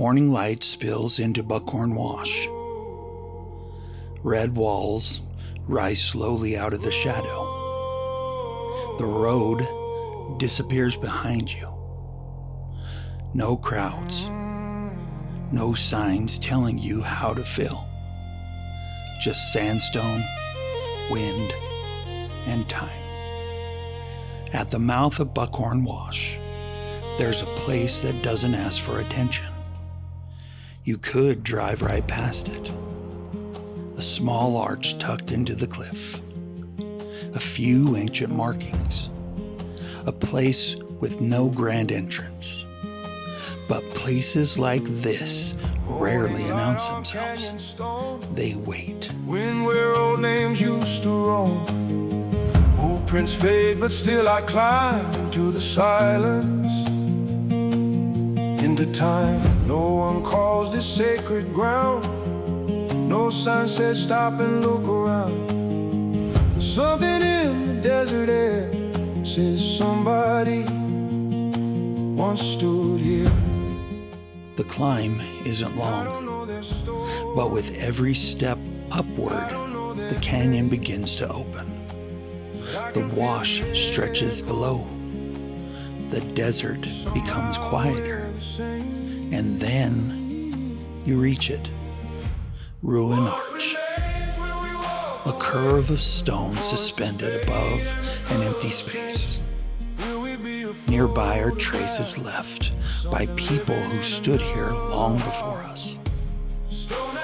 Morning light spills into Buckhorn Wash. Red walls rise slowly out of the shadow. The road disappears behind you. No crowds. No signs telling you how to feel. Just sandstone, wind, and time. At the mouth of Buckhorn Wash, there's a place that doesn't ask for attention. You could drive right past it. A small arch tucked into the cliff. A few ancient markings. A place with no grand entrance. But places like this rarely announce themselves. They wait. When where old names used to roam, old prints fade, but still I climb into the silence. Into time, no one calls this sacred ground. No sign says stop and look around. Something in the desert air says somebody once stood here. The climb isn't long, but with every step upward, the canyon begins to open. The wash stretches below. The desert becomes quieter. And then you reach it. Ruin Arch. A curve of stone suspended above an empty space. Nearby are traces left by people who stood here long before us.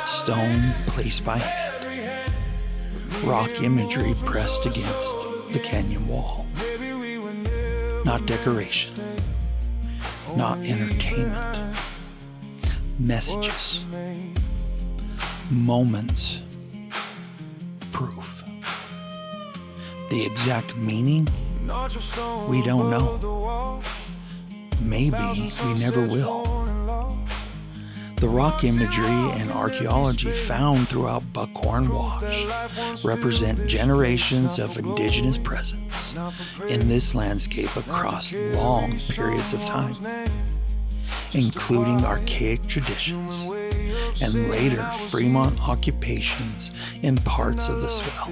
Stone placed by hand. Rock imagery pressed against the canyon wall. Not decoration. Not entertainment. Messages. Moments. Proof. The exact meaning? We don't know. Maybe we never will. The rock imagery and archaeology found throughout Buckhorn Wash represent generations of indigenous presence in this landscape across long periods of time, including archaic traditions and later Fremont occupations in parts of the Swell.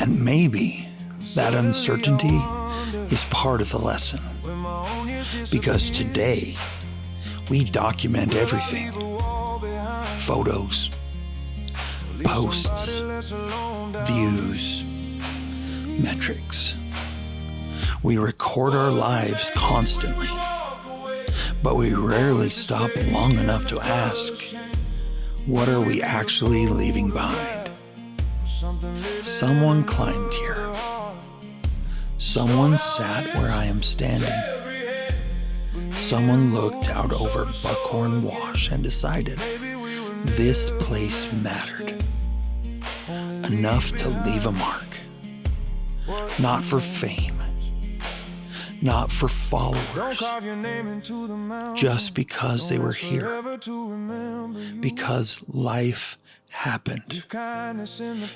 And maybe that uncertainty is part of the lesson, because today we document everything. Photos, posts, views, metrics. We record our lives constantly, but we rarely stop long enough to ask, what are we actually leaving behind? Someone climbed here. Someone sat where I am standing. Someone looked out over Buckhorn Wash and decided this place mattered. Enough to leave a mark. Not for fame. Not for followers. Just because they were here. Because life happened.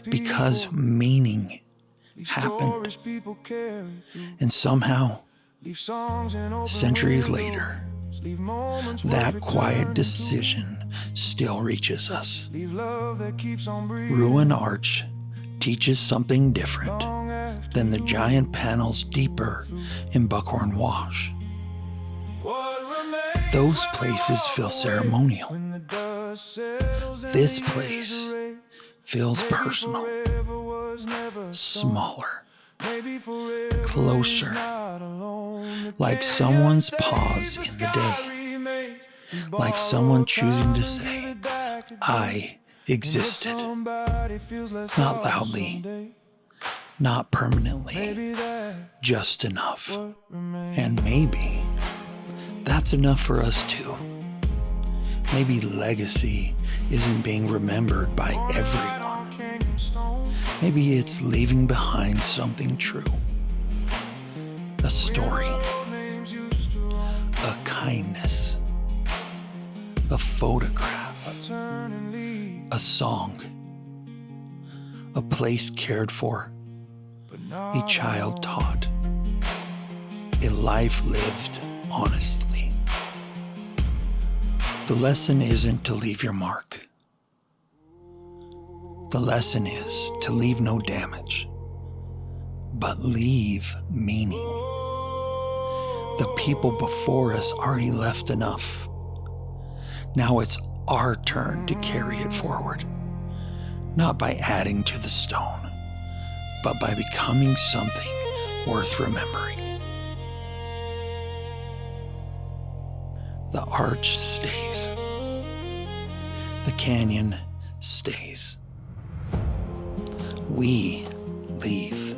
Because meaning happened. And somehow, centuries later, that quiet decision still reaches us. Ruin Arch teaches something different than the giant panels deeper in Buckhorn Wash. Those places feel ceremonial. This place feels personal, smaller, closer, like someone's pause in the day, like someone choosing to say, I existed, not loudly, not permanently, just enough. And maybe that's enough for us too. Maybe legacy isn't being remembered by everyone. Maybe it's leaving behind something true. A story. A kindness. A photograph. A song. A place cared for. A child taught. A life lived honestly. The lesson isn't to leave your mark. The lesson is to leave no damage, but leave meaning. The people before us already left enough. Now it's our turn to carry it forward, not by adding to the stone, but by becoming something worth remembering. The arch stays. The canyon stays. We leave.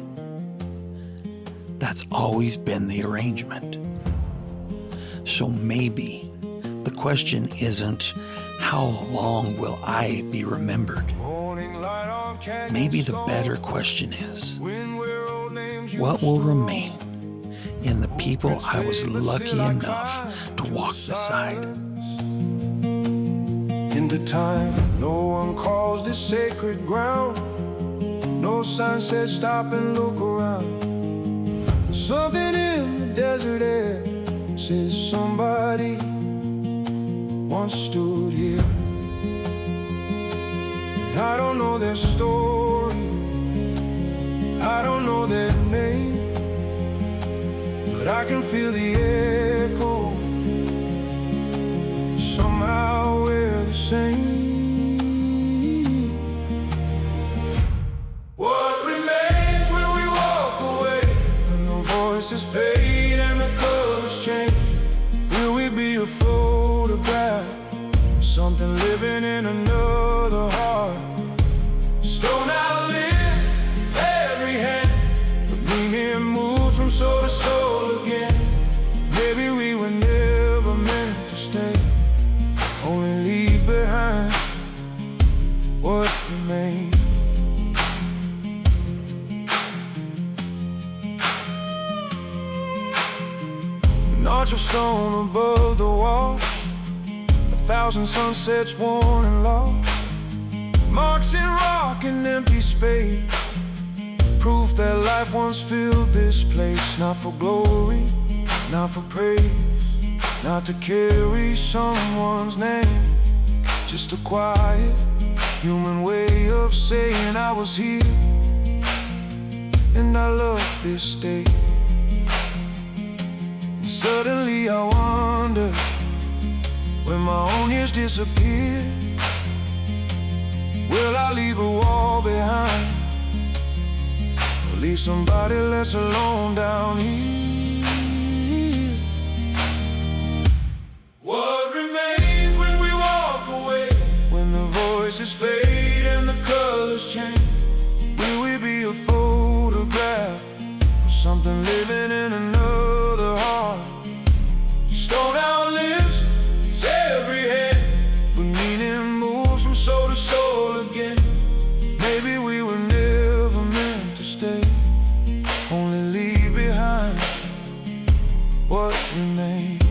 That's always been the arrangement. So maybe the question isn't, how long will I be remembered? Maybe the better question is, what will remain in the people I was lucky enough to walk beside? Into time, no one calls this sacred ground. No sign says stop and look around. Something in the desert air says somebody once stood here. And I don't know their story, I don't know their name, but I can feel the echo. Somehow we're the same. What remains when we walk away? When the voices fade and the colors change? Will we be a photograph? Something living in another heart. Stone outlives every hand, but meaning moves from soul to soul again. Maybe we were never meant to stay, only leave behind what remains. An arch of stone above the wall, 1,000 sunsets worn and lost, marks in rock and empty space, proof that life once filled this place. Not for glory, not for praise, not to carry someone's name, just a quiet human way of saying I was here and I love this day. And suddenly I wonder, when my own years disappear, will I leave a wall behind, or leave somebody less alone down here? What remains when we walk away? When the voices fade and the colors change? Will we be a photograph, or something living in another heart? Stone outlives every head, but meaning moves from soul to soul again. Maybe we were never meant to stay, only leave behind what remains.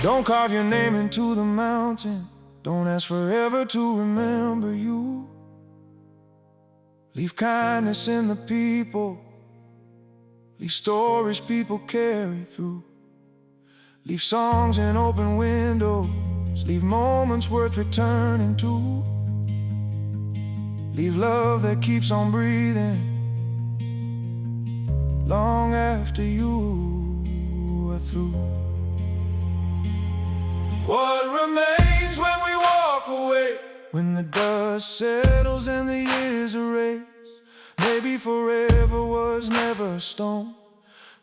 Don't carve your name into the mountain, don't ask forever to remember you. Leave kindness in the people, leave stories people carry through. Leave songs in open windows, leave moments worth returning to. Leave love that keeps on breathing long after you are through. What remains when we walk away? When the dust settles and the years erase? Maybe forever was never stone,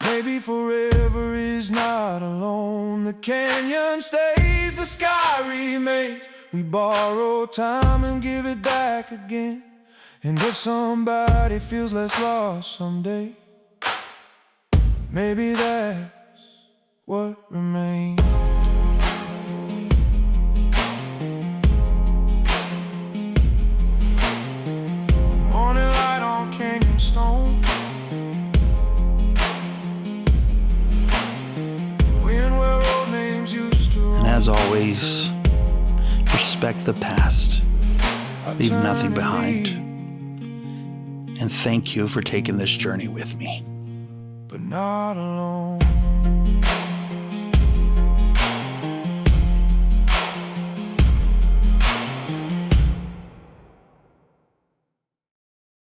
maybe forever is not alone. The canyon stays, the sky remains. We borrow time and give it back again. And if somebody feels less lost someday, maybe that's what remains. Morning light on canyon stone, and as always, respect the past, leave nothing behind, and thank you for taking this journey with me. But not alone.